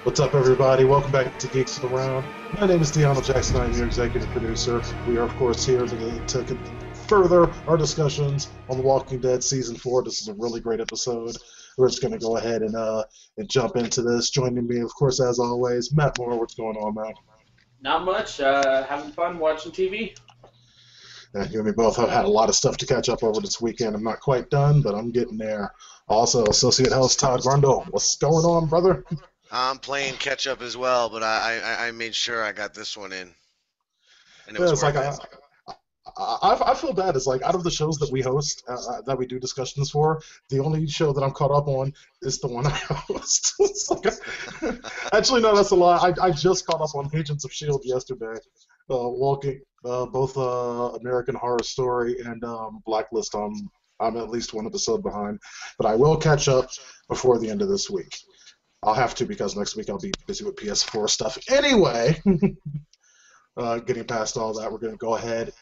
What's up, everybody? Welcome back to Geeks Around. My name is Deanna Jackson. I'm your executive producer. We are, of course, here to further our discussions on The Walking Dead Season 4. This is a really great episode. We're just going to go ahead and jump into this. Joining me, of course, as always, Matt Moore. What's going on, man? Not much. Having fun watching TV. You and me both have had a lot of stuff to catch up over this weekend. I'm not quite done, but I'm getting there. Also, Associate Host Todd Grundle. What's going on, brother? I'm playing catch up as well, but I made sure I got this one in, and it Yeah, was it's worth like it. I feel bad. It's like out of the shows that we host, that we do discussions for, the only show that I'm caught up on is the one I host. It's like actually, no, that's a lie. I just caught up on Agents of S.H.I.E.L.D. yesterday, walking both American Horror Story and Blacklist. I'm at least one episode behind, but I will catch up before the end of this week. I'll have to because next week I'll be busy with PS4 stuff anyway. Getting past all that, we're going to go ahead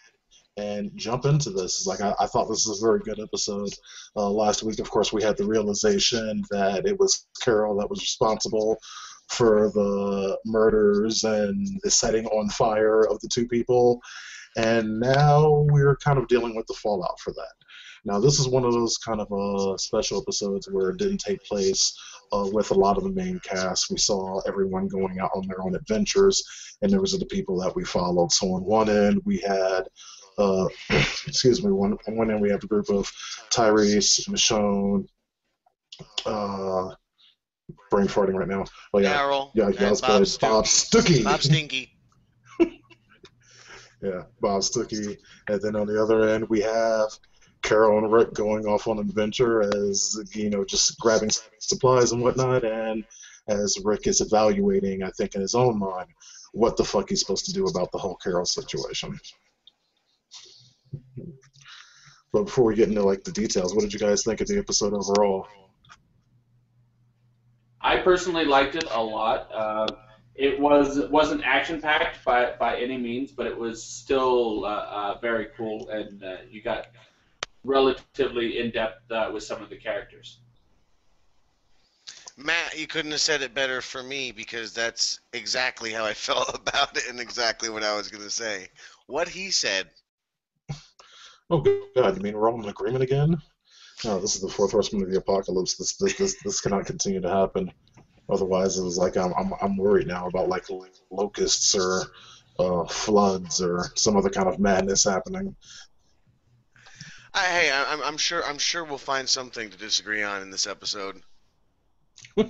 and jump into this. It's like I thought this was a very good episode. Last week, of course, we had the realization that it was Carol that was responsible for the murders and the setting on fire of the two people, and now we're kind of dealing with the fallout for that. Now, this is one of those kind of special episodes where it didn't take place with a lot of the main cast. We saw everyone going out on their own adventures, and there was the people that we followed. So on one end, we had excuse me, on one end we have a group of Tyrese, Michonne, brain farting right now. Oh yeah, Carol, yeah, and Bob Stuckey. Bob Stinky. Yeah, Bob Stuckey. And then on the other end we have Carol and Rick going off on an adventure as, just grabbing supplies and whatnot, and as Rick is evaluating, I think in his own mind, what the fuck he's supposed to do about the whole Carol situation. But before we get into the details, what did you guys think of the episode overall? I personally liked it a lot. It wasn't action packed by any means, but it was still very cool, and you got relatively in depth with some of the characters. Matt, you couldn't have said it better for me because that's exactly how I felt about it and exactly what I was going to say. What he said. Oh God! You mean we're all in agreement again? No, this is the fourth horseman of the apocalypse. This cannot continue to happen. Otherwise, it was like I'm worried now about locusts or floods or some other kind of madness happening. Hey, I'm sure we'll find something to disagree on in this episode. Well,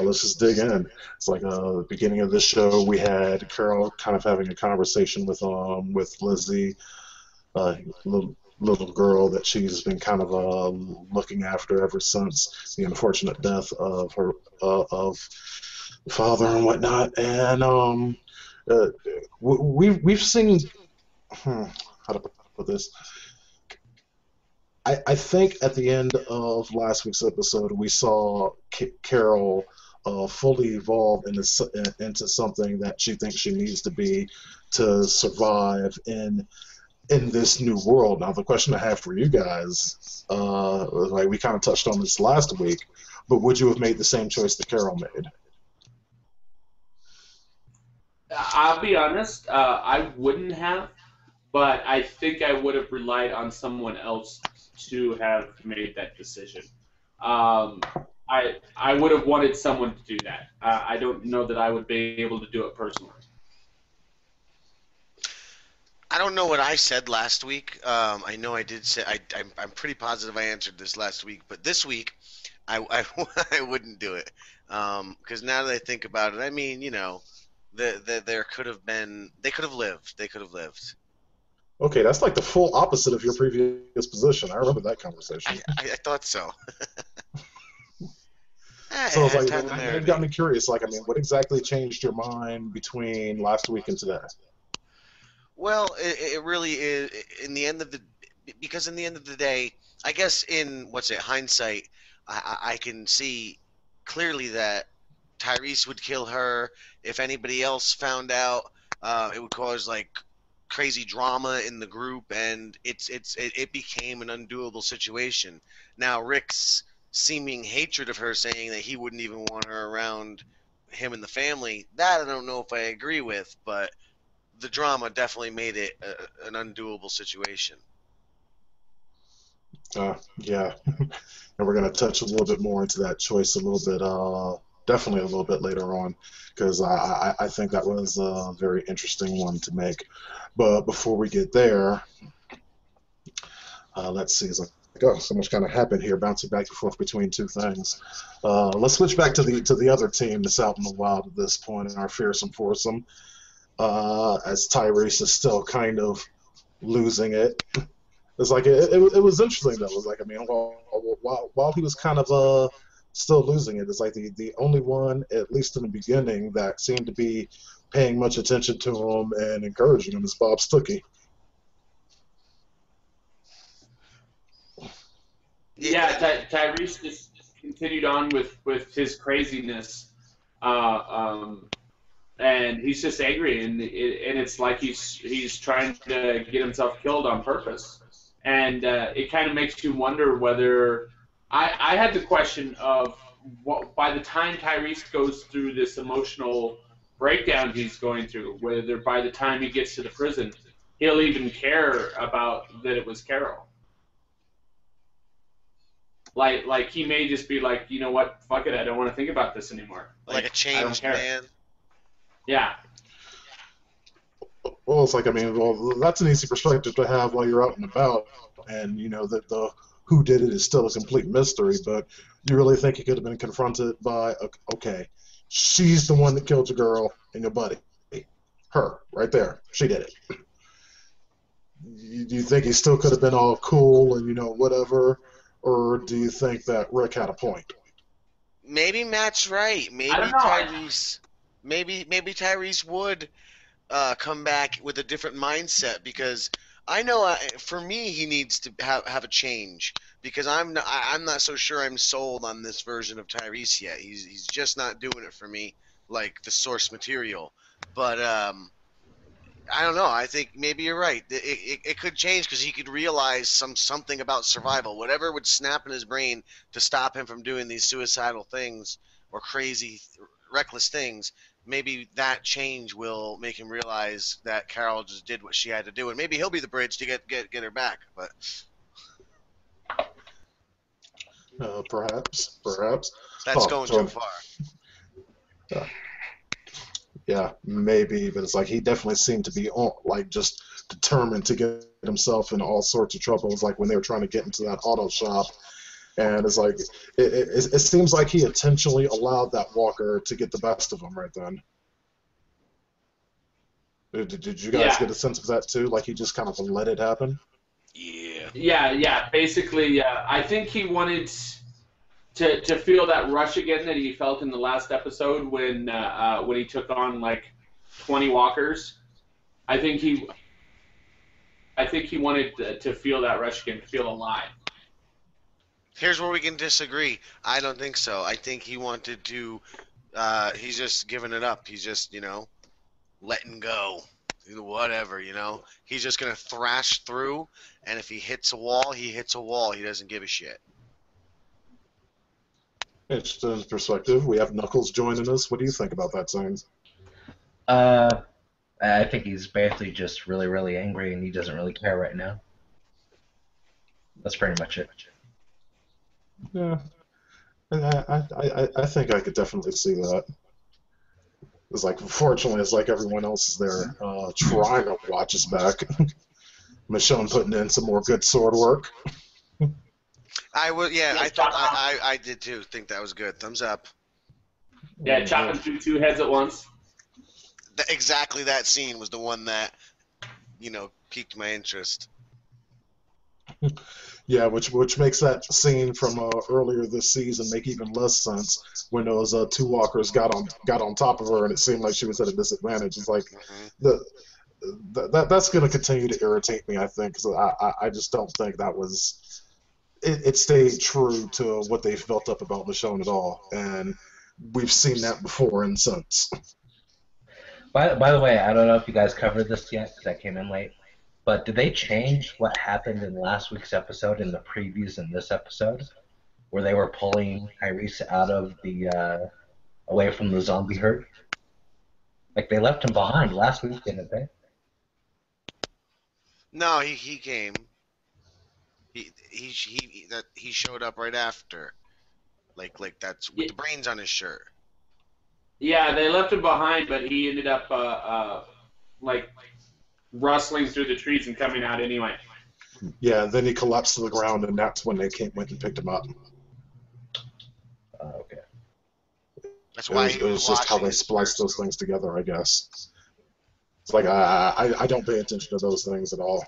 let's just dig in. It's like the beginning of this show, we had Carol kind of having a conversation with Lizzie, little girl that she's been kind of looking after ever since the unfortunate death of her of father and whatnot. And we've seen how to put this. I think at the end of last week's episode, we saw Carol fully evolve into something that she thinks she needs to be to survive in this new world. Now, the question I have for you guys, we kind of touched on this last week, but would you have made the same choice that Carol made? I'll be honest, I wouldn't have, but I think I would have relied on someone else to have made that decision. I would have wanted someone to do that. I don't know that I would be able to do it personally. I don't know what I said last week. I know I did say I'm pretty positive I answered this last week, but this week I I wouldn't do it because now that I think about it, I mean, there could have been they could have lived. Okay, that's like the full opposite of your previous position. I remember that conversation. I thought so. So it's it got me curious. What exactly changed your mind between last week and today? Well, it really is. Because in the end of the day, I guess in hindsight, I can see clearly that Tyrese would kill her. If anybody else found out, it would cause crazy drama in the group, and it became an undoable situation. Now Rick's seeming hatred of her, saying that he wouldn't even want her around him and the family, that I don't know if I agree with, but the drama definitely made it an undoable situation. Yeah, and we're gonna touch a little bit more into that choice a little bit, definitely a little bit later on, because I think that was a very interesting one to make. But before we get there, let's see. It's like, oh, so much kind of happened here, bouncing back and forth between two things. Let's switch back to the other team that's out in the wild at this point in our fearsome foursome, as Tyrese is still kind of losing it. It's like it was interesting though. It was like, I mean, while he was kind of still losing it, it's like the only one, at least in the beginning, that seemed to be paying much attention to him and encouraging him is Bob Stuckey. Yeah, Tyrese just continued on with his craziness, and he's just angry, and it's like he's trying to get himself killed on purpose, and it kind of makes you wonder whether I had the question of what, by the time Tyrese goes through this emotional breakdown he's going through, whether by the time he gets to the prison, he'll even care about that it was Carol. Like he may just be like, you know what, fuck it, I don't want to think about this anymore. Like a changed man. Yeah. Well, it's like, I mean, well, that's an easy perspective to have while you're out and about, and you know that the who did it is still a complete mystery. But you really think he could have been confronted by, okay, she's the one that killed your girl and your buddy, her right there, she did it. Do you think he still could have been all cool and whatever, or do you think that Rick had a point? Maybe Matt's right. Maybe Tyrese. Maybe Tyrese would come back with a different mindset, because I know for me he needs to have a change, because I'm not so sure I'm sold on this version of Tyrese yet. He's just not doing it for me like the source material. But I don't know. I think maybe you're right. It could change because he could realize something about survival. Whatever would snap in his brain to stop him from doing these suicidal things or crazy, reckless things. Maybe that change will make him realize that Carol just did what she had to do, and maybe he'll be the bridge to get her back. But perhaps. That's going too far. Yeah, maybe, but it's like he definitely seemed to be just determined to get himself in all sorts of trouble. It's like when they were trying to get into that auto shop, and it's like it seems like he intentionally allowed that Walker to get the best of him right then. Did you guys get a sense of that too? Like he just kind of let it happen? Yeah. Basically, I think he wanted to feel that rush again that he felt in the last episode when he took on like 20 walkers. I think he wanted to feel that rush again, to feel alive. Here's where we can disagree. I don't think so. I think he wanted to. He's just giving it up. He's just letting go. Whatever, He's just gonna thrash through, and if he hits a wall, he hits a wall. He doesn't give a shit. Interesting perspective. We have Knuckles joining us. What do you think about that, Sainz? I think he's basically just really, really angry, and he doesn't really care right now. That's pretty much it. Yeah, I think I could definitely see that. It's like, fortunately, it's like everyone else is there trying to watch us back. Michonne putting in some more good sword work. I would, yeah. I thought I did too. Think that was good. Thumbs up. Yeah, chopping through two heads at once. Exactly, that scene was the one that piqued my interest. Yeah, which makes that scene from earlier this season make even less sense when those two walkers got on top of her and it seemed like she was at a disadvantage. It's like that's going to continue to irritate me, I think, because I just don't think that was it stayed true to what they've built up about Michonne at all, and we've seen that before and since. By the way, I don't know if you guys covered this yet because I came in late. But did they change what happened in last week's episode in the previews in this episode, where they were pulling Tyrese out of the away from the zombie herd? Like, they left him behind last week, didn't they? No, he came. He showed up right after. Like that's with the brains on his shirt. Yeah, they left him behind, but he ended up like rustling through the trees and coming out anyway. Yeah, then he collapsed to the ground, and that's when they went and picked him up. Okay. That's why It was just how they spliced those things together, I guess. It's like I don't pay attention to those things at all.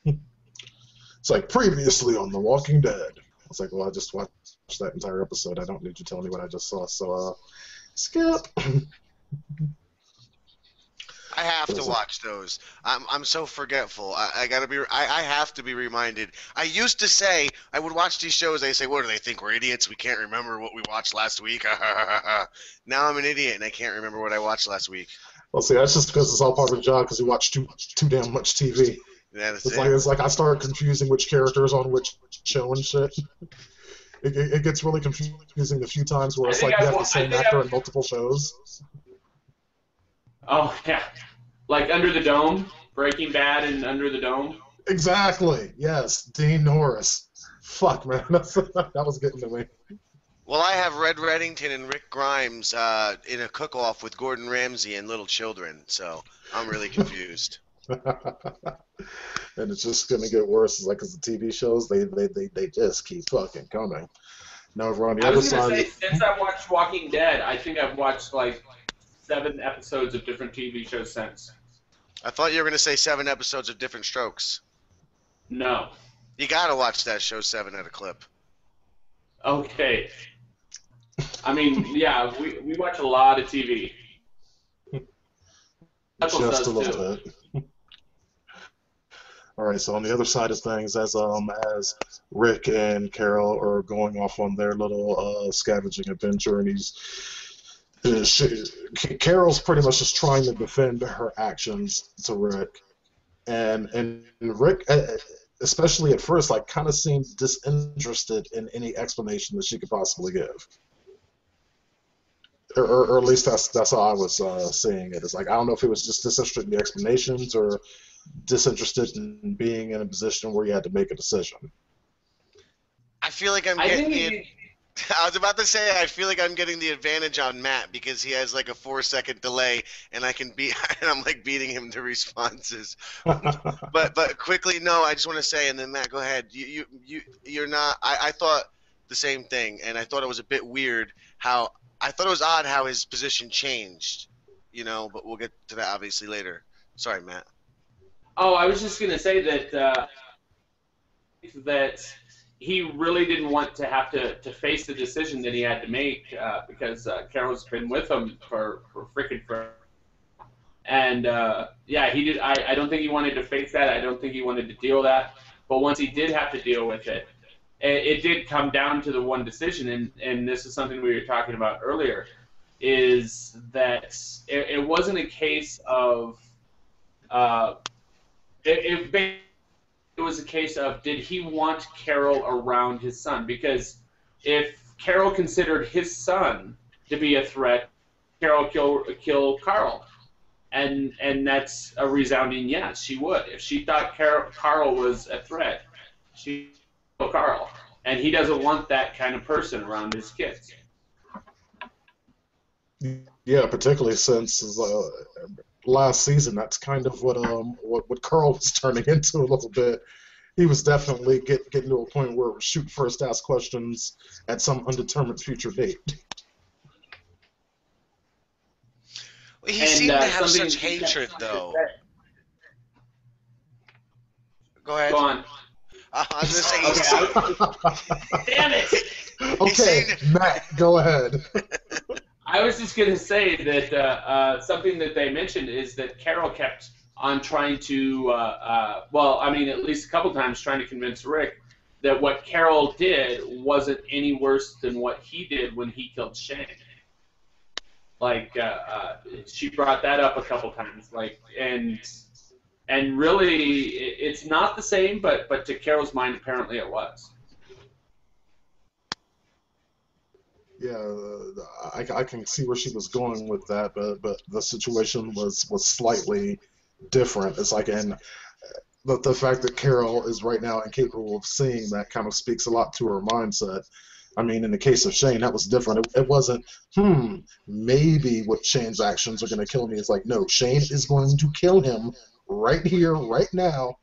It's like previously on The Walking Dead. It's like, well, I just watched that entire episode. I don't need you telling me what I just saw. So skip. I have to watch those. I'm so forgetful. I gotta be. I have to be reminded. I used to say I would watch these shows. They say, "What do they think? We're idiots. We can't remember what we watched last week." Now I'm an idiot and I can't remember what I watched last week. Well, see, that's just because it's all part of the job. Because we watch too damn much TV. Yeah, that's It's like I started confusing which characters on which show and shit. It gets really confusing the few times where it's like you have the same actor in multiple shows. Oh yeah, like Under the Dome, Breaking Bad, and Under the Dome. Exactly. Yes, Dean Norris. Fuck, man, that was getting to me. Well, I have Red Reddington and Rick Grimes in a cook-off with Gordon Ramsay and little children, so I'm really confused. And it's just gonna get worse. It's like, cause the TV shows, they just keep fucking coming. Now over on the other side. I was gonna say, since I watched Walking Dead, I think I've watched like 7 episodes of different TV shows since. I thought you were gonna say 7 episodes of Different Strokes. No. You gotta watch that show 7 at a clip. Okay. I mean, yeah, we watch a lot of TV. Just a little bit. All right, so on the other side of things, as Rick and Carol are going off on their little scavenging adventure, and Carol's pretty much just trying to defend her actions to Rick, and Rick, especially at first, like kind of seemed disinterested in any explanation that she could possibly give. Or at least that's how I was seeing it. It's like, I don't know if he was just disinterested in the explanations or disinterested in being in a position where you had to make a decision. I feel like I'm getting I was about to say I feel like I'm getting the advantage on Matt because he has like a 4-second delay and I'm like beating him to responses. but quickly, no, I just want to say, and then Matt, go ahead. You're not. I thought the same thing, and I thought it was a bit weird how I thought it was odd how his position changed, but we'll get to that obviously later. Sorry, Matt. Oh, I was just going to say that he really didn't want to have to face the decision that he had to make because Carol's been with him for freaking forever. And, yeah, he did. I don't think he wanted to face that. I don't think he wanted to deal with that. But once he did have to deal with it, it did come down to the one decision, and this is something we were talking about earlier, is that it wasn't a case of it was a case of, did he want Carol around his son? Because if Carol considered his son to be a threat, Carol kill Carl. And that's a resounding yes, she would. If she thought Carl was a threat, she'd kill Carl. And he doesn't want that kind of person around his kids. Yeah, particularly since last season, that's kind of what Carl was turning into a little bit. He was definitely getting to a point where it was shoot first, ask questions at some undetermined future date. He seemed to have such hatred, though. Go ahead. Go on. I was going to say, Damn it! Okay, Matt, go ahead. I was just going to say that something that they mentioned is that Carol kept on trying to, at least a couple times trying to convince Rick that what Carol did wasn't any worse than what he did when he killed Shane. Like, she brought that up a couple times, and really, it's not the same, but to Carol's mind, apparently it was. I can see where she was going with that, but the situation was slightly different. It's like, and the fact that Carol is right now incapable of seeing that kind of speaks a lot to her mindset. I mean, in the case of Shane, that was different. It wasn't, maybe what Shane's actions are going to kill me. It's like, no, Shane is going to kill him right here, right now,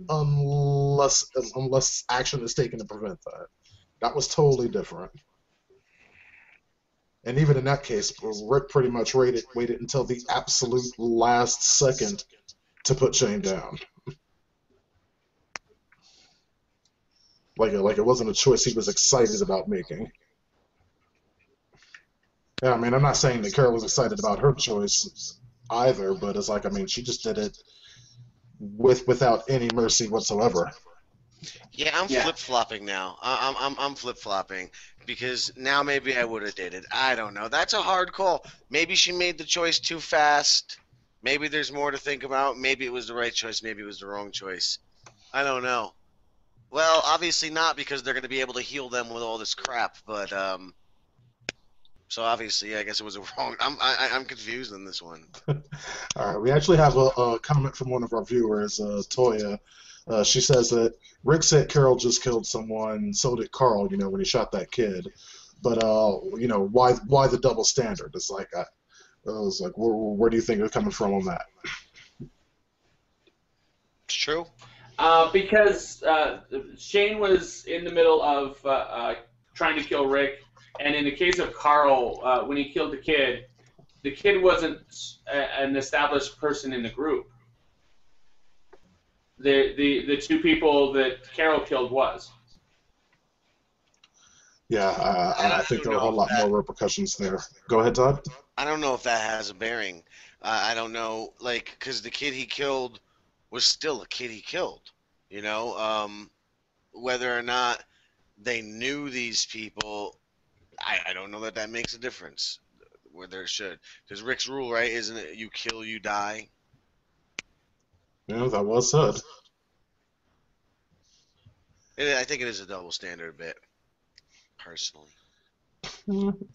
unless action is taken to prevent that. That was totally different. And even in that case, Rick pretty much waited until the absolute last second to put Shane down. Like it wasn't a choice he was excited about making. Yeah, I mean, I'm not saying that Carol was excited about her choice either, but it's like, I mean, she just did it without any mercy whatsoever. Yeah, I'm flip-flopping now. I'm flip-flopping because now maybe I would have did it. I don't know. That's a hard call. Maybe she made the choice too fast. Maybe there's more to think about. Maybe it was the right choice. Maybe it was the wrong choice. I don't know. Well, obviously not, because they're going to be able to heal them with all this crap. But so obviously, I guess it was a wrong. I'm confused on this one. All right, we actually have a comment from one of our viewers, Toya. She says that Rick said Carol just killed someone, so did Carl, when he shot that kid. But why the double standard? It's like I was like, where do you think they're coming from on that? It's true. Because Shane was in the middle of trying to kill Rick, and in the case of Carl, when he killed the kid wasn't an established person in the group. The two people that Carol killed was. Yeah, I think there are a whole lot more repercussions there. Go ahead, Todd. I don't know if that has a bearing. I don't know, because the kid he killed was still a kid he killed. Whether or not they knew these people, I don't know that makes a difference. Whether it should, because Rick's rule, right? Isn't it? You kill, you die. Yeah, that was said. I think it is a double standard a bit, personally.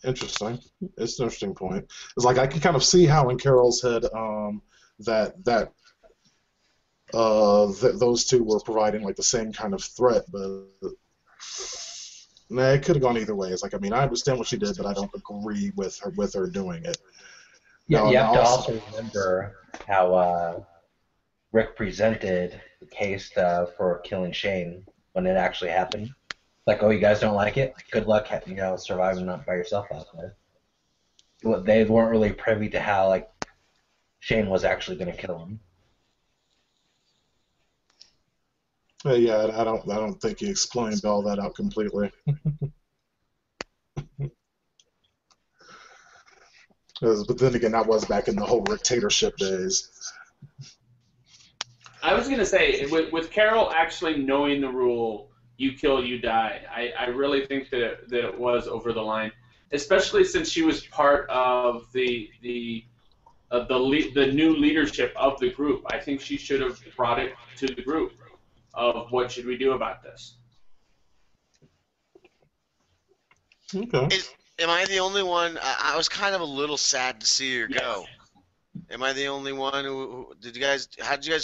Interesting. It's an interesting point. It's like I can kind of see how in Carol's head that those two were providing like the same kind of threat, but it could have gone either way. It's like, I mean, I understand what she did, but I don't agree with her doing it. Yeah, you have to also remember how Rick presented the case for killing Shane when it actually happened. Like, oh, you guys don't like it? Good luck, surviving not by yourself out there. They weren't really privy to how Shane was actually going to kill him. Yeah, I don't think he explained all that out completely. But then again, that was back in the whole dictatorship days. I was going to say, with Carol actually knowing the rule, you kill, you die, I really think that it was over the line, especially since she was part of the new leadership of the group. I think she should have brought it to the group of what should we do about this. Okay. Am I the only one? I was kind of a little sad to see her go. Am I the only one who how did you guys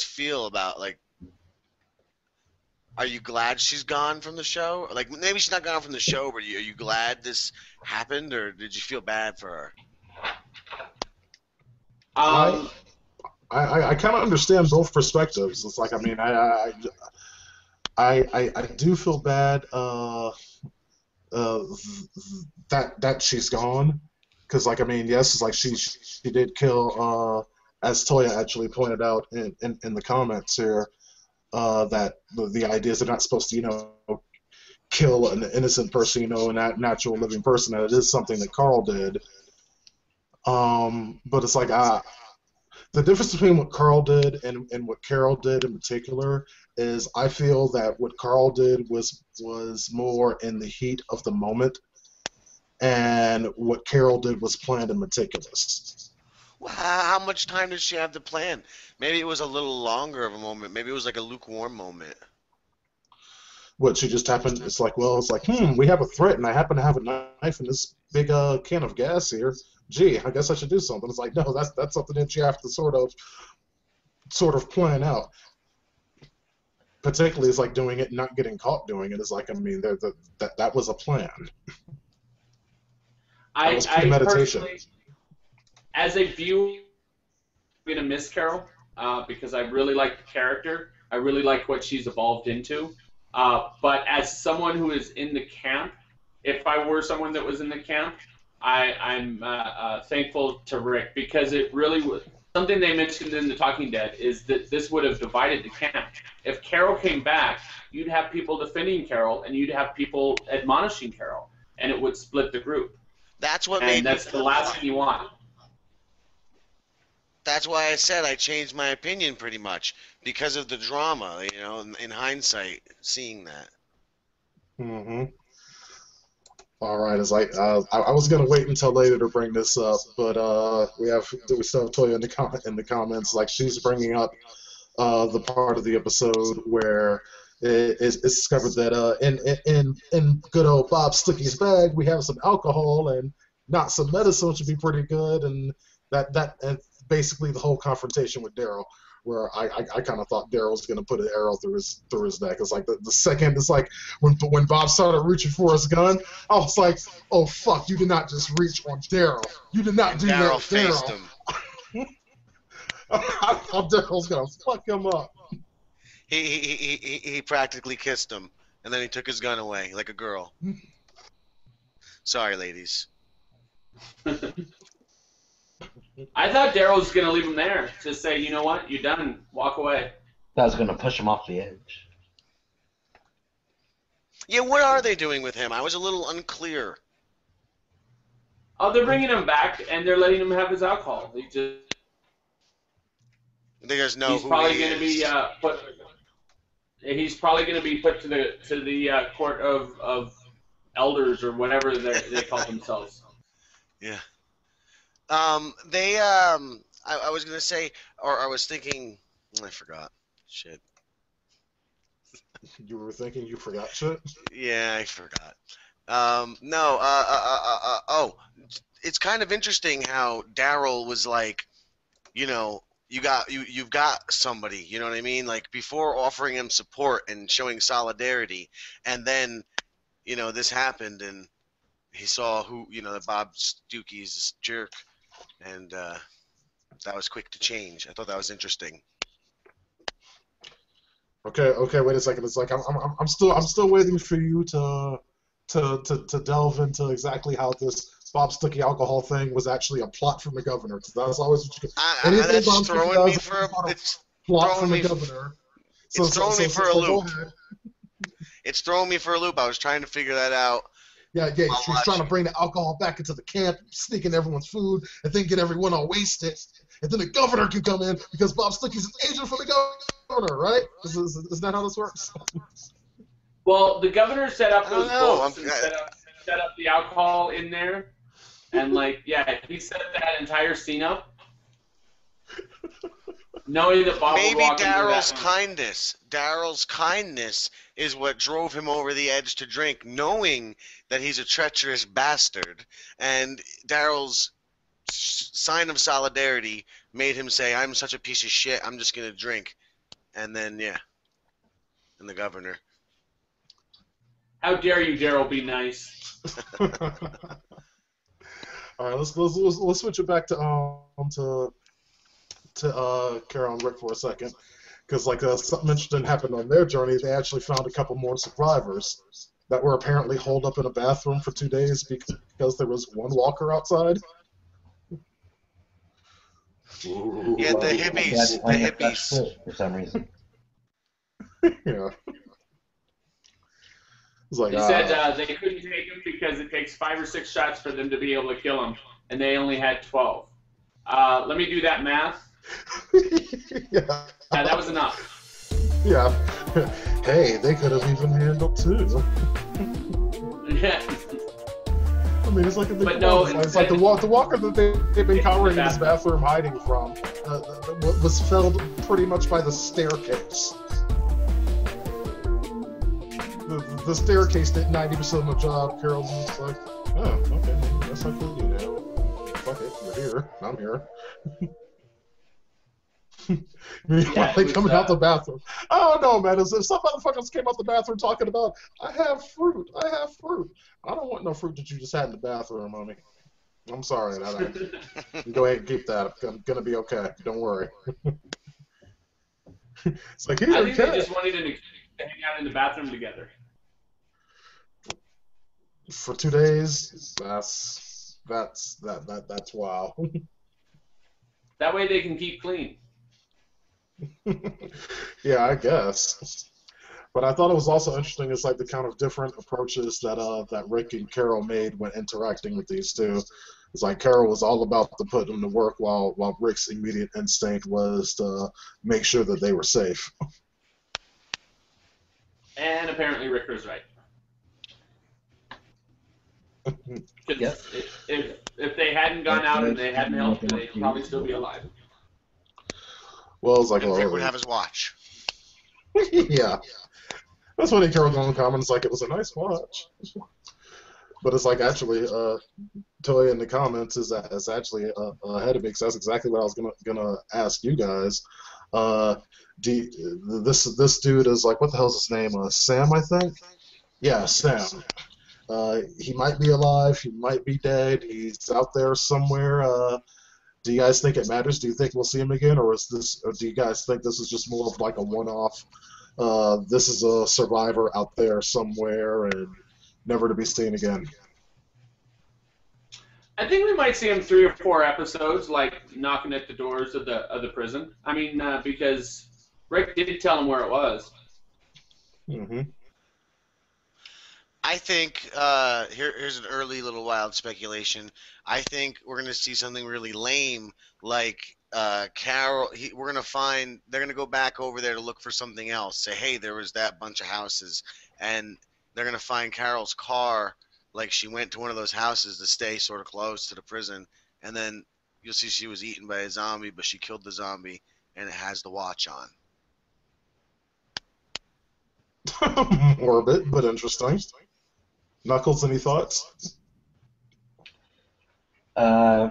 feel about, are you glad she's gone from the show? Maybe she's not gone from the show, but are you glad this happened, or did you feel bad for her? I kind of understand both perspectives. It's like, I mean, I do feel bad that she's gone, because I mean, yes, it's like she did kill, as Toya actually pointed out in the comments here, that the idea is they're not supposed to kill an innocent person, a natural living person, and it is something that Carl did. But it's like the difference between what Carl did and what Carol did in particular is I feel that what Carl did was more in the heat of the moment, and what Carol did was planned and meticulous. Well, how much time did she have to plan? Maybe it was a little longer of a moment. Maybe it was like a lukewarm moment. What, she just happened, it's like, we have a threat, and I happen to have a knife in this big can of gas here. Gee, I guess I should do something. It's like, no, that's something that you have to sort of plan out. Particularly, it's like doing it, and not getting caught doing it. Is like, I mean, that was a plan. That was premeditation. As a viewer, I'm gonna miss Carol because I really like the character. I really like what she's evolved into. But as someone who is in the camp, if I were someone that was in the camp, I'm thankful to Rick, because it really was something they mentioned in The Talking Dead, is that this would have divided the camp. If Carol came back, you'd have people defending Carol, and you'd have people admonishing Carol, and it would split the group. That's what and that's the last thing you want. That's why I said I changed my opinion pretty much, because of the drama, you know, in hindsight, seeing that. Mm-hmm. All right, it's like I was gonna wait until later to bring this up, but we still have Toya in the comments, like she's bringing up the part of the episode where it's discovered that in good old Bob Sticky's bag we have some alcohol and not some medicine, which would be pretty good, and that and basically the whole confrontation with Daryl, where I kind of thought Daryl was going to put an arrow through his neck. It's like the second, it's like when Bob started reaching for his gun, I was like, oh fuck, you did not just reach on Daryl. You did not do that. Daryl faced him. I thought Daryl was going to fuck him up. He practically kissed him, and then he took his gun away like a girl. Sorry, ladies. I thought Daryl was going to leave him there, to say, you know what, you're done, walk away. I was going to push him off the edge. Yeah, what are they doing with him? I was a little unclear. Oh, they're bringing him back, and they're letting him have his alcohol. He guys know he's who probably he going to be is. put. He's probably going to be put to the court of elders or whatever they call themselves. Yeah. I was gonna say, or I was thinking, I forgot. Shit. You were thinking you forgot shit? Yeah, I forgot. Oh, it's kind of interesting how Daryl was like, you know, you've got somebody, you know what I mean? Like, before offering him support and showing solidarity, and then, you know, this happened, and he saw who, you know, that Bob Stuckey's this jerk, and that was quick to change. I thought that was interesting. Okay, wait a second. It's like I'm still waiting for you to delve into exactly how this Bob Stuckey alcohol thing was actually a plot from the governor. Because that's always what you That's Bob throwing me does, for a plot from the governor. It's throwing me for a loop. Go ahead. It's throwing me for a loop. I was trying to figure that out. Yeah, she's trying to bring the alcohol back into the camp, sneaking everyone's food, and then get everyone all wasted. And then the governor can come in because Bob Stuckey's an agent for the governor, right? Isn't that how this works? Well, the governor set up those know. books and set up the alcohol in there, and like, yeah, he set that entire scene up, knowing that Bob Maybe would walk into that Daryl's kindness is what drove him over the edge to drink, knowing that he's a treacherous bastard, and Daryl's sign of solidarity made him say, I'm such a piece of shit, I'm just gonna drink. And then, yeah, and the governor. How dare you, Daryl, be nice? All right, let's switch it back to Carol and Rick for a second, because like something interesting happened on their journey. They actually found a couple more survivors that were apparently holed up in a bathroom for 2 days because there was one walker outside. Ooh, Yeah, the hippies. For some reason. Yeah. It's like, He said they couldn't take him because it takes 5 or 6 shots for them to be able to kill him, and they only had 12. Let me do that math. Yeah, that was enough. Yeah. Hey, they could have even handled 2. Yeah. I mean, it's like a big But no, it's like the walker that they've been cowering in this bathroom hiding from was felled pretty much by the staircase. The staircase did 90% of the job. Carol's just like, oh, okay. guess I could, you know. Fuck it, you're here. I'm here. Yeah, They it was, coming out the bathroom. Oh no, man! As if some motherfuckers came out the bathroom talking about, I have fruit. I have fruit. I don't want no fruit that you just had in the bathroom, homie. I'm sorry. Go ahead and keep that. I'm gonna be okay. Don't worry. It's like here, I think they cat. just wanted to hang out in the bathroom together. For 2 days. That's wow. That way they can keep clean. Yeah, I guess. But I thought it was also interesting. It's like the kind of different approaches that Rick and Carol made when interacting with these two. It's like Carol was all about to put them to work, while Rick's immediate instinct was to make sure that they were safe. And apparently Rick was right. Yep. If they hadn't gone out and they hadn't helped, they'd probably still be alive. Well, it's like, And well, Rick would have his watch. yeah. That's when Carol goes in the comments like it was a nice watch. But it's like actually, Toy in the comments is actually ahead of me, because that's exactly what I was gonna ask you guys. This dude is like, what the hell's his name? Sam, I think. Yeah, Sam. He might be alive. He might be dead. He's out there somewhere. Do you guys think it matters? Do you think we'll see him again, or do you guys think this is just more of like a one-off? This is a survivor out there somewhere and never to be seen again. I think we might see him 3 or 4 episodes, like knocking at the doors of the prison. I mean, because Rick did tell him where it was. Mm-hmm. I think here's an early little wild speculation. I think we're gonna see something really lame, like Carol. We're gonna find they're gonna go back over there to look for something else. Say, hey, there was that bunch of houses, and they're gonna find Carol's car. Like she went to one of those houses to stay sort of close to the prison, and then you'll see she was eaten by a zombie, but she killed the zombie, and it has the watch on. Morbid, but interesting. Knuckles, any thoughts? I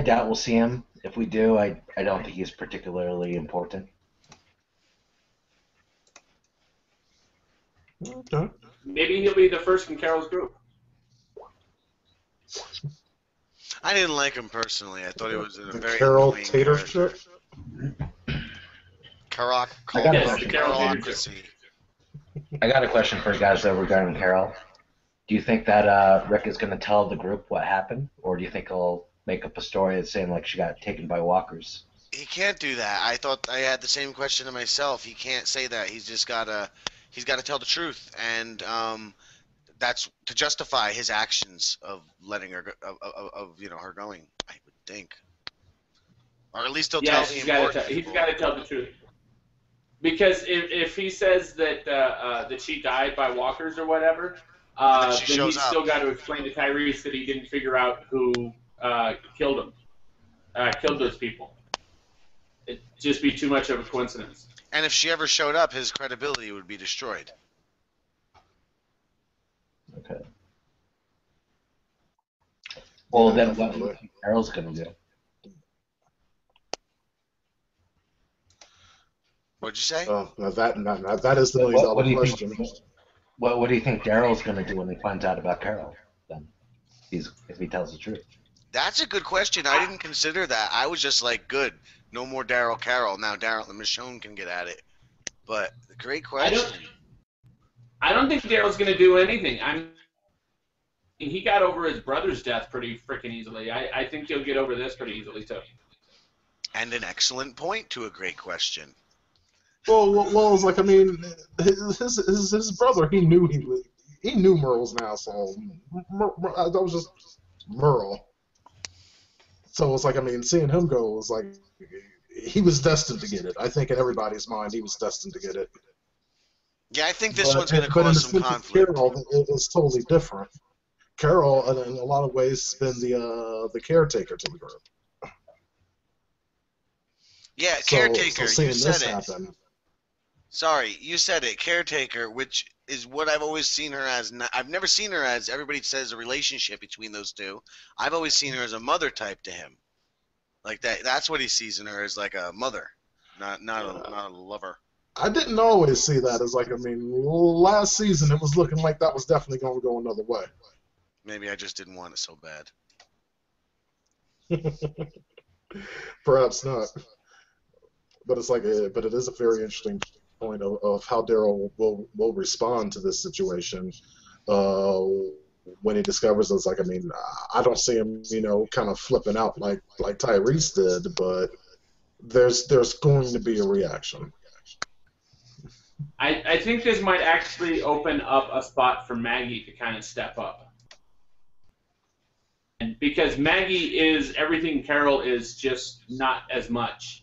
doubt we'll see him. If we do, I don't think he's particularly important. Okay. Maybe he'll be the first in Carol's group. I didn't like him personally. I thought he was a very Carol annoying Tater character. Chip? I got a Yes, question. the Carol Tater Carolocracy. I got a question for you guys though regarding Carol. Do you think that Rick is going to tell the group what happened, or do you think he'll make up a story that's saying like she got taken by walkers? He can't do that. I thought I had the same question to myself. He can't say that. He's got to tell the truth, and that's to justify his actions of letting her of her going. I would think, or at least he'll tell the important he's people. got to tell the truth. Because if he says that that she died by walkers or whatever, then he's still got to explain to Tyrese that he didn't figure out who killed those people. It'd just be too much of a coincidence. And if she ever showed up, his credibility would be destroyed. Okay. Well, then what do you think Carol's going to do? What'd you say? Now that is the million-dollar question. What do you think Daryl's going to do when he finds out about Carol? Then, if he tells the truth. That's a good question. I didn't consider that. I was just like, good, no more Daryl Carroll. Now Daryl and Michonne can get at it. But great question. I don't think Daryl's going to do anything. He got over his brother's death pretty freaking easily. I think he'll get over this pretty easily too. And an excellent point to a great question. Well, it's like, I mean, his brother, he knew Merle's an asshole. That was just Merle. So it's like, I mean, seeing him go was like, he was destined to get it. I think in everybody's mind, he was destined to get it. Yeah, I think this one's going to cause some conflict. Carol, it was totally different. Carol, in a lot of ways, has been the caretaker to the group. Yeah, caretaker. So seeing you said this it. happen. Sorry, you said it. Caretaker, which is what I've always seen her as. I've never seen her as, everybody says, a relationship between those two. I've always seen her as a mother type to him. Like that. That's what he sees in her, as like a mother, not a lover. I didn't always see that as like, I mean, last season it was looking like that was definitely going to go another way. Maybe I just didn't want it so bad. Perhaps not. But it's like, but it is a very interesting point of how Daryl will respond to this situation when he discovers it's like, I mean, I don't see him, kind of flipping out like Tyrese did, but there's going to be a reaction. I think this might actually open up a spot for Maggie to kind of step up. And because Maggie is everything Carol is, just not as much.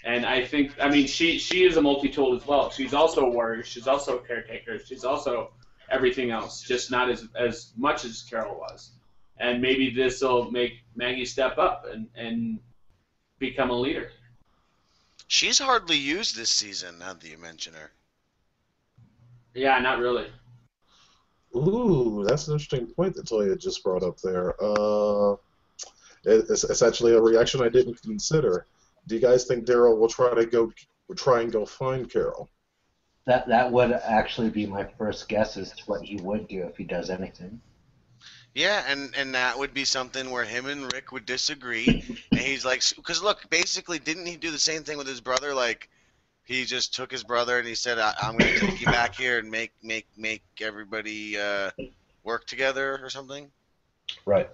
And I mean, she is a multi-tool as well. She's also a warrior. She's also a caretaker. She's also everything else, just not as much as Carol was. And maybe this will make Maggie step up and become a leader. She's hardly used this season, now that you mention her. Yeah, not really. Ooh, that's an interesting point that Toya just brought up there. It's actually a reaction I didn't consider. Do you guys think Daryl will try and go find Carol? That would actually be my first guess as to what he would do if he does anything. Yeah, and that would be something where him and Rick would disagree, and he's like, because look, basically, didn't he do the same thing with his brother? Like, he just took his brother and he said, "I'm going to take you back here and make everybody work together or something." Right.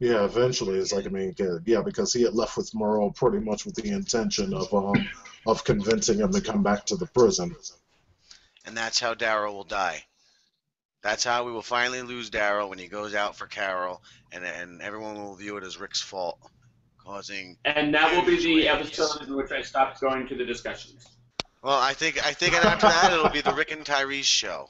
Yeah, eventually it's like, I mean, yeah, because he had left with Merle pretty much with the intention of convincing him to come back to the prison. And that's how Daryl will die. That's how we will finally lose Daryl, when he goes out for Carol, and everyone will view it as Rick's fault, causing. And that will be the episode in which I stopped going to the discussions. Well, I think after that it'll be the Rick and Tyrese show.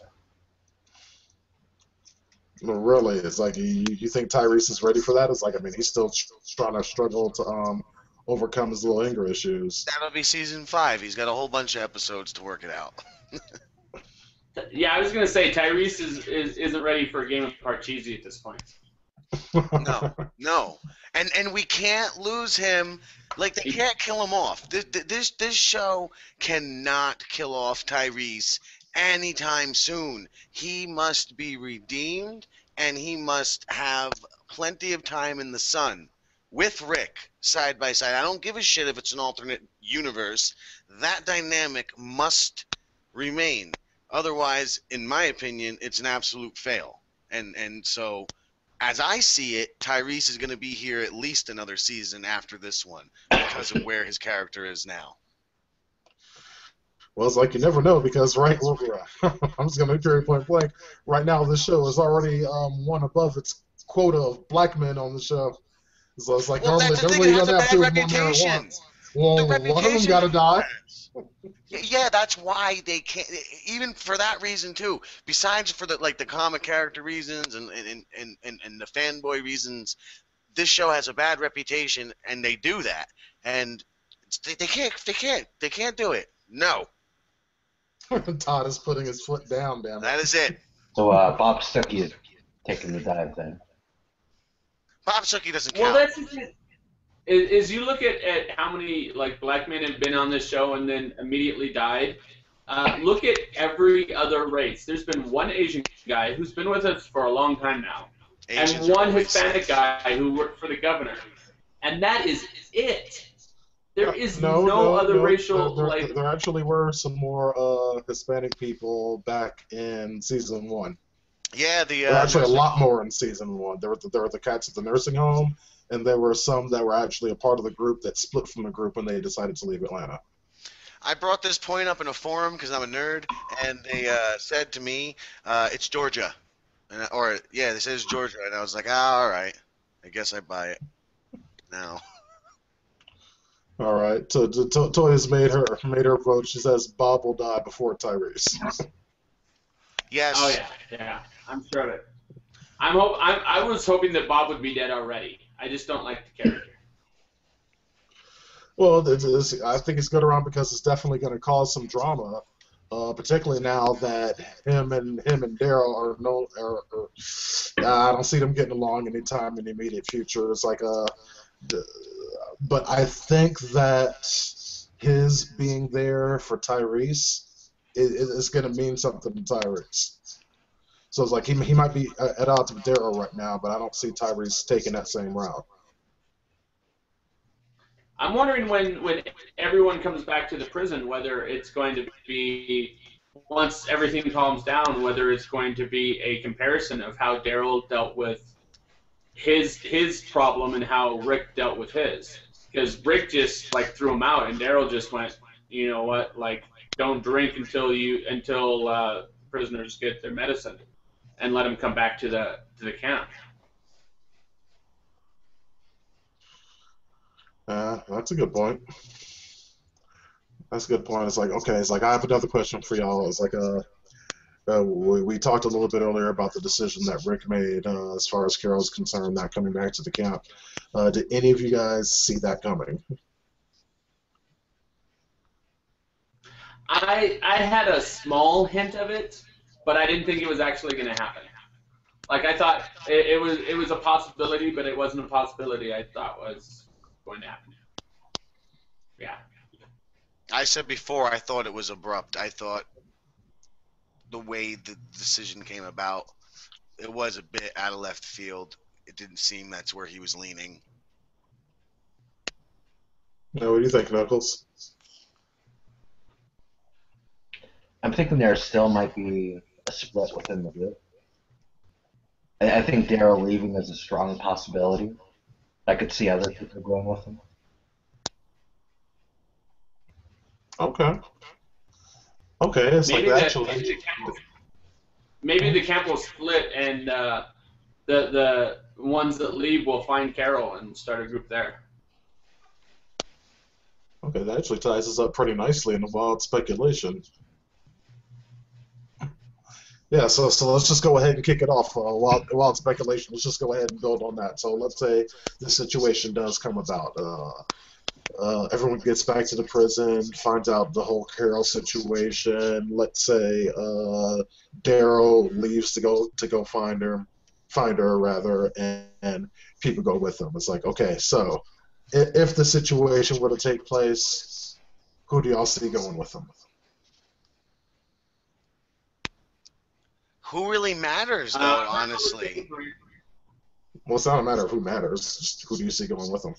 Really, it's like, you think Tyrese is ready for that? It's like, I mean, he's still trying to struggle to overcome his little anger issues. That'll be season 5. He's got a whole bunch of episodes to work it out. Yeah, I was gonna say Tyrese isn't ready for a game of Parcheesi at this point. No, and we can't lose him. Like, they can't kill him off. This show cannot kill off Tyrese anytime soon. He must be redeemed, and he must have plenty of time in the sun with Rick side by side. I don't give a shit if it's an alternate universe. That dynamic must remain. Otherwise, in my opinion, it's an absolute fail. And so, as I see it, Tyrese is going to be here at least another season after this one because of where his character is now. Well, it's like, you never know, because I'm just going to carry point blank. Right now, this show is already one above its quota of black men on the show. So it's like, Well, normally that's the thing, it has a bad two of them reputation. at once. Well, The one of them reputation got to die. Yeah, that's why they can't. Even for that reason too. Besides for the comic character reasons and the fanboy reasons, this show has a bad reputation, and they do that. And they can't do it. No, Todd is putting his foot down, damn it. that is it. So Bob Stuckey is taking the dive then. Bob Suki doesn't count. Well, that's the thing. Is you look at how many black men have been on this show and then immediately died. Look at every other race. There's been one Asian guy who's been with us for a long time now, Asians and are one always Hispanic guy who worked for the governor, and that is it. There is no other racial There actually were some more Hispanic people back in season 1. Yeah, There were actually a lot more in season 1. There were the cats at the nursing home. And there were some that were actually a part of the group that split from the group when they decided to leave Atlanta. I brought this point up in a forum because I'm a nerd, and they said to me, "It's Georgia," they said it's Georgia, and I was like, all right, I guess I buy it now. All right, so Toya's made her vote. She says Bob will die before Tyrese. Yes. Oh yeah, I'm sure of it. I was hoping that Bob would be dead already. I just don't like the character. Well, I think it's good around because it's definitely going to cause some drama, particularly now that him and Daryl are no, I don't see them getting along anytime in the immediate future. It's like d- but I think that his being there for Tyrese is going to mean something to Tyrese. So it's like he might be at odds with Daryl right now, but I don't see Tyrese taking that same route. I'm wondering when everyone comes back to the prison, whether it's going to be once everything calms down, whether it's going to be a comparison of how Daryl dealt with his problem and how Rick dealt with his. Because Rick just like threw him out, and Daryl just went, you know what, like don't drink until prisoners get their medicine, and let them come back to the camp. That's a good point. That's a good point. It's like okay, it's like I have another question for y'all. It's like we talked a little bit earlier about the decision that Rick made as far as Carol's concerned, not coming back to the camp. Did any of you guys see that coming? I had a small hint of it, but I didn't think it was actually going to happen. Like I thought it was a possibility, but it wasn't a possibility I thought was going to happen. Yeah. I said before, I thought it was abrupt. I thought the way the decision came about, it was a bit out of left field. It didn't seem that's where he was leaning. No, what do you think, Knuckles? I'm thinking there still might be a split within the group. I think Daryl leaving is a strong possibility. I could see other people going with him. Okay. Okay, it's like Maybe actually. maybe the camp will split, and the ones that leave will find Carol and start a group there. Okay, that actually ties us up pretty nicely in the wild speculation. Yeah, so let's just go ahead and kick it off. Wild speculation. Let's just go ahead and build on that. So let's say the situation does come about. Everyone gets back to the prison, finds out the whole Carol situation. Let's say Daryl leaves to go find her rather, and people go with him. It's like okay, so if the situation were to take place, who do y'all see going with him? Who really matters, though, honestly? Well, it's not a matter of who matters. Just who do you see going with them?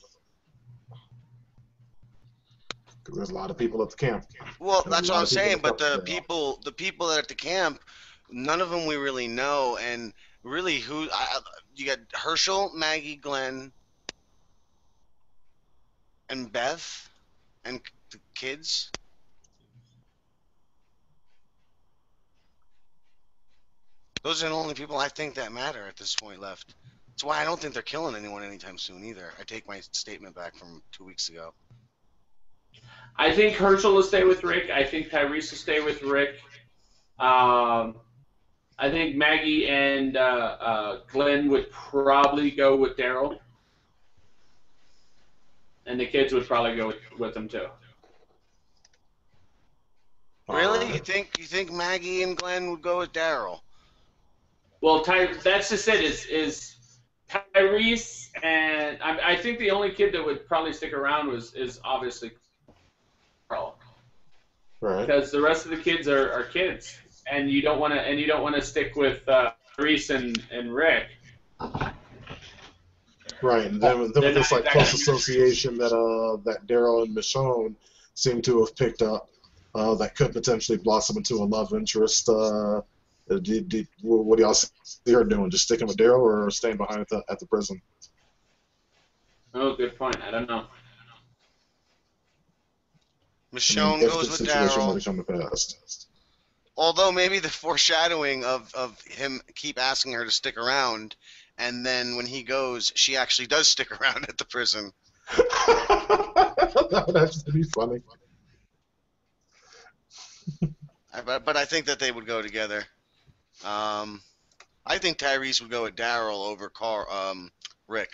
Because there's a lot of people at the camp. Well, There's that's a what lot I'm of people saying. that But come the to Daryl. people that are at the camp, none of them we really know. And really, you got Herschel, Maggie, Glenn, and Beth, and the kids. Those are the only people I think that matter at this point left. That's why I don't think they're killing anyone anytime soon either. I take my statement back from 2 weeks ago. I think Herschel will stay with Rick. I think Tyrese will stay with Rick. I think Maggie and Glenn would probably go with Daryl, and the kids would probably go with them too. Really? Alright. You think Maggie and Glenn would go with Daryl? Well, that's just it. Is Tyrese, and I think the only kid that would probably stick around is obviously Carl, Right. because the rest of the kids are kids, and you don't want to stick with Tyrese and Rick. Right. And then with this like close association that Daryl and Michonne seem to have picked up, that could potentially blossom into a love interest. What do y'all see her doing? Just sticking with Daryl or staying behind at the prison? Oh, good point. I don't know. Michonne If goes the with situation were Daryl. to come to pass. Although maybe the foreshadowing of him keep asking her to stick around, and then when he goes, she actually does stick around at the prison. That would actually be funny. But I think that they would go together. I think Tyrese would go with Daryl over Rick.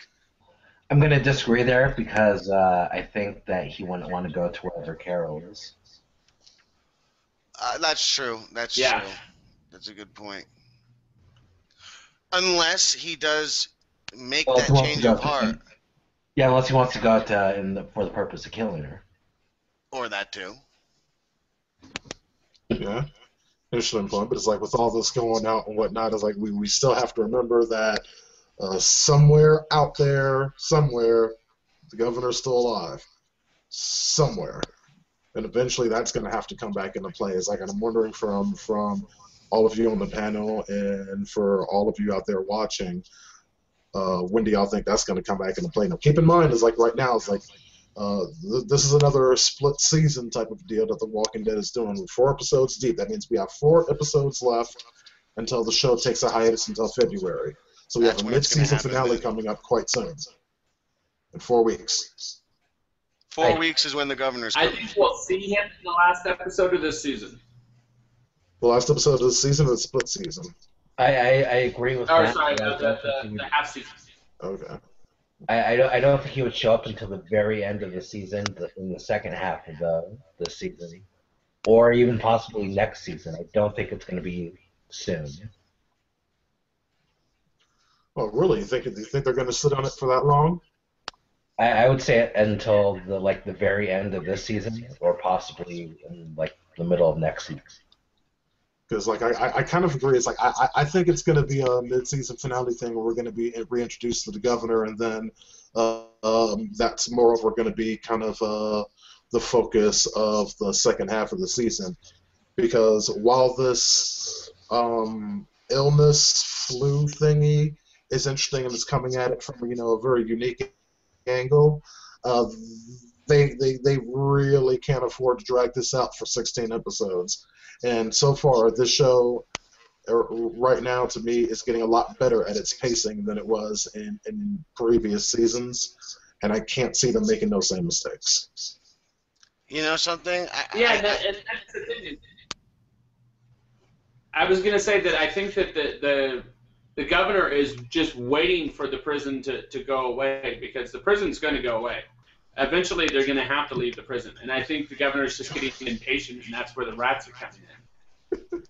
I'm going to disagree there because I think that he wouldn't want to go to wherever Carol is. That's true. That's Yeah. true. That's a good point. Unless he does make Well, if that he wants change to go of heart, yeah, unless he wants to go to for the purpose of killing her. or that too. Yeah, interesting point. But it's like with all this going out and whatnot, it's like we still have to remember that somewhere out there, somewhere, the governor's still alive. Somewhere. And eventually that's going to have to come back into play. It's like, and I'm wondering from all of you on the panel and for all of you out there watching, when do y'all think that's going to come back into play? Now, keep in mind, is like right now, it's like this is another split season type of deal that The Walking Dead is doing. With 4 episodes deep. That means we have 4 episodes left until the show takes a hiatus until February. So we That's have a when it's gonna mid-season happen, finale then. coming up quite soon, in 4 weeks. 4 weeks is when the governor's I coming. think we'll see him in the last episode of this season. The last episode of the season is split season. I agree with Or that. sorry, but I don't think he the would- half season. Okay. I don't think he would show up until the very end of the season, in the second half of the season, or even possibly next season. I don't think it's going to be soon. Oh, really? You think they're going to sit on it for that long? I would say until the very end of this season, or possibly in the middle of next season. Because like I kind of agree. It's like I think it's going to be a mid-season finale thing where we're going to be reintroduced to the governor, and then that's moreover going to be kind of the focus of the second half of the season. Because while this illness flu thingy is interesting and it's coming at it from a very unique angle, they really can't afford to drag this out for 16 episodes. And so far, this show, right now, to me, is getting a lot better at its pacing than it was in previous seasons, and I can't see them making those same mistakes. You know something? And that's the thing. I was going to say that I think that the governor is just waiting for the prison to go away, because the prison's going to go away. Eventually, they're going to have to leave the prison. And I think the governor's just getting impatient, and that's where the rats are coming in.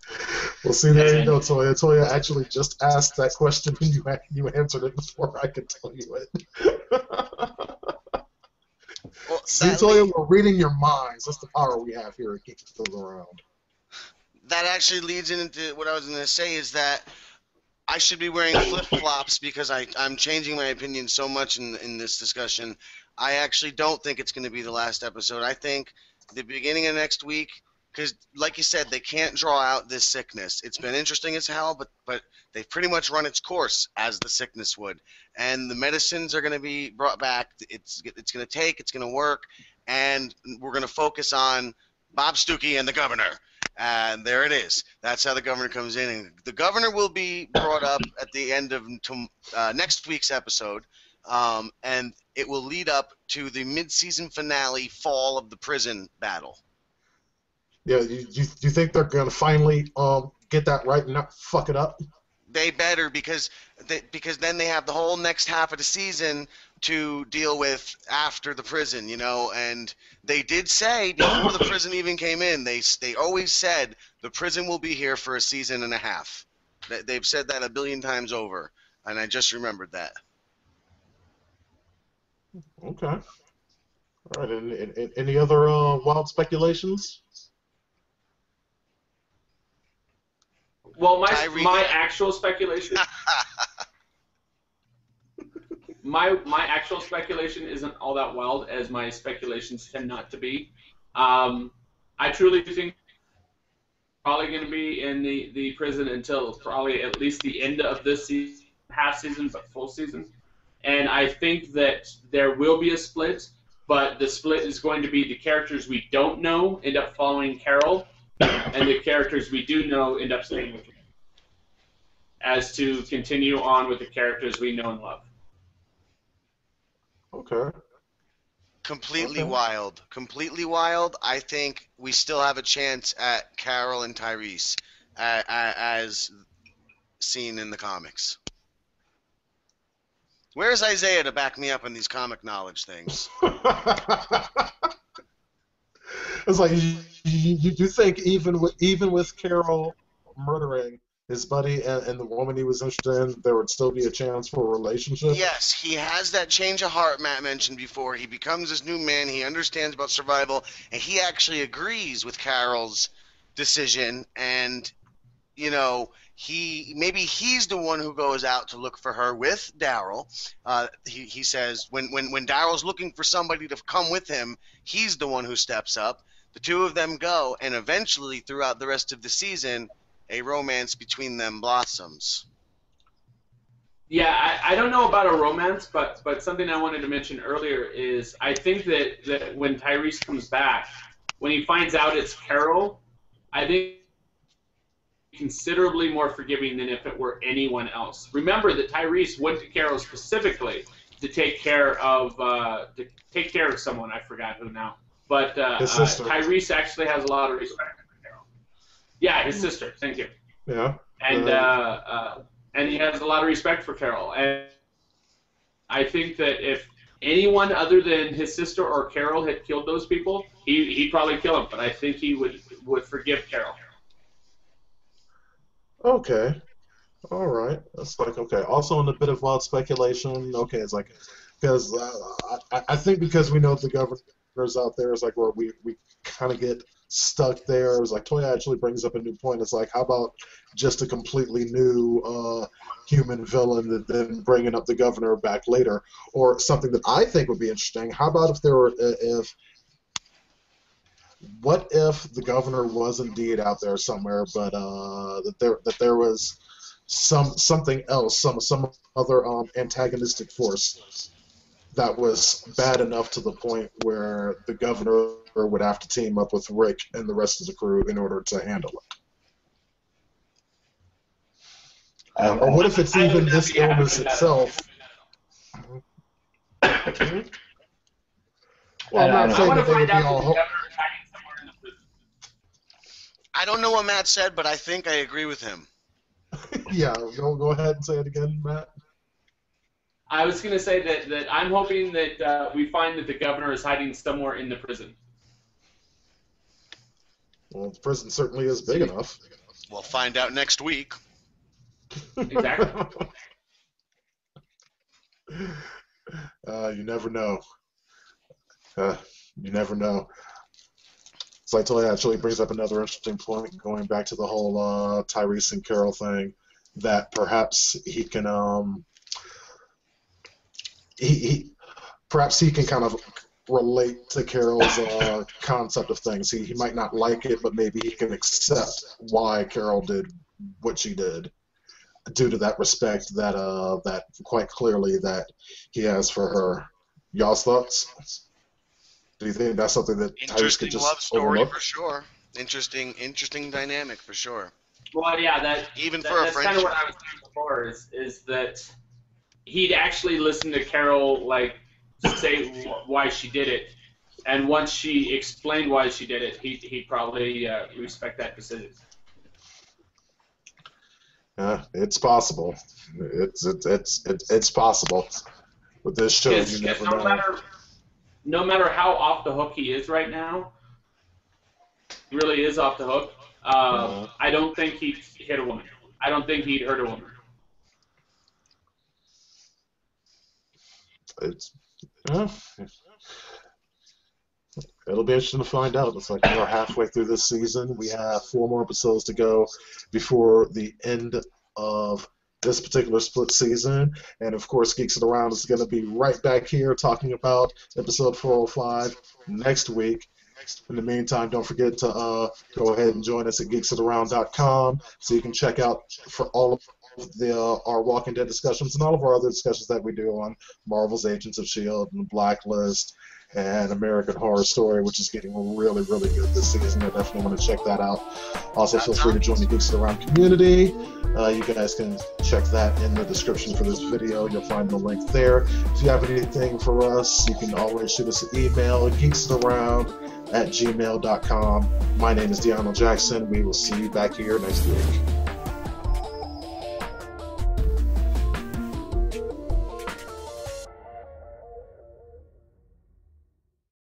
Well, see, there you go, Toya. Toya actually just asked that question, and you answered it before I could tell you it. Well, see, Toya, we're reading your minds. That's the power we have here at Geeks Around. That actually leads into what I was going to say, is that I should be wearing flip-flops because I'm changing my opinion so much in this discussion. I actually don't think it's going to be the last episode. I think the beginning of next week, because like you said, they can't draw out this sickness. It's been interesting as hell, but they've pretty much run its course as the sickness would. And the medicines are going to be brought back. It's going to work, and we're going to focus on Bob Stuckey and the governor. And there it is. That's how the governor comes in. And the governor will be brought up at the end of next week's episode. And it will lead up to the mid-season finale, fall of the prison battle. Yeah, you think they're going to finally get that right and not fuck it up? They better, because then they have the whole next half of the season to deal with after the prison, and they did say before the prison even came in, they always said the prison will be here for a season and a half. They've said that 1 billion times over, and I just remembered that. Okay. All right. And any other wild speculations? Well, my actual speculation. My actual speculation isn't all that wild, as my speculations tend not to be. I truly think probably going to be in the prison until probably at least the end of this season, half season, but full season. And I think that there will be a split, but the split is going to be the characters we don't know end up following Carol, and the characters we do know end up staying with her, as to continue on with the characters we know and love. Okay. Completely wild. Completely wild. I think we still have a chance at Carol and Tyrese as seen in the comics. Where's Isaiah to back me up on these comic knowledge things? It's like you think even with Carol murdering his buddy and the woman he was interested in, there would still be a chance for a relationship? Yes, he has that change of heart Matt mentioned before. He becomes this new man. He understands about survival, and he actually agrees with Carol's decision. And maybe he's the one who goes out to look for her with Daryl. He says when Daryl's looking for somebody to come with him, he's the one who steps up. The two of them go, and eventually, throughout the rest of the season, a romance between them blossoms. Yeah, I don't know about a romance, but something I wanted to mention earlier is I think that when Tyrese comes back, when he finds out it's Carol, I think considerably more forgiving than if it were anyone else. Remember that Tyrese went to Carol specifically to take care of someone. I forgot who now, but Tyrese actually has a lot of respect for Carol. Yeah, his sister. Thank you. Yeah. And he has a lot of respect for Carol. And I think that if anyone other than his sister or Carol had killed those people, he'd probably kill them. But I think he would forgive Carol. Okay. All right. That's like, okay. Also, in a bit of wild speculation, okay, it's like, because I think because we know the governors out there, it's like where we kind of get stuck there. It's like Toya actually brings up a new point. It's like, how about just a completely new human villain and then bringing up the governor back later? Or something that I think would be interesting, how about if there were, what if the governor was indeed out there somewhere, but that there was something else, some other antagonistic force that was bad enough to the point where the governor would have to team up with Rick and the rest of the crew in order to handle it. Or what if it's even this illness itself? Well, I'm not saying that they would be all. I don't know what Matt said, but I think I agree with him. Yeah, go ahead and say it again, Matt. I was going to say that I'm hoping that we find that the governor is hiding somewhere in the prison. Well, the prison certainly is big enough. We'll find out next week. Exactly. You never know. You never know. It's like Toya actually brings up another interesting point, going back to the whole Tyrese and Carol thing, that perhaps he can perhaps he can kind of relate to Carol's concept of things. He might not like it, but maybe he can accept why Carol did what she did, due to that respect that that quite clearly that he has for her. Y'all's thoughts? Do you think that's something that Tyrese could just love story overlook? For sure. Interesting dynamic for sure. Well, yeah, for a that's friendship. kind of what I was saying before. Is that he'd actually listen to Carol say why she did it, and once she explained why she did it, he'd probably respect that decision. It's possible. It's possible. With this show, you never know. No matter how off the hook he is right now, he really is off the hook. I don't think he'd hit a woman. I don't think he'd hurt a woman. It'll be interesting to find out. It's like we're halfway through this season. We have 4 more episodes to go before the end of this particular split season. And of course, Geeks It Around is going to be right back here talking about episode 405 next week. In the meantime, don't forget to go ahead and join us at geeksitaround.com so you can check out for all of our Walking Dead discussions and all of our other discussions that we do on Marvel's Agents of S.H.I.E.L.D. and Blacklist and American Horror Story, which is getting really, really good this season. I definitely want to check that out. Also, feel free to join the Geeks It Around community. You guys can check that in the description for this video. You'll find the link there. If you have anything for us, you can always shoot us an email at geeksitaround@gmail.com. My name is Deanna Jackson. We will see you back here next week.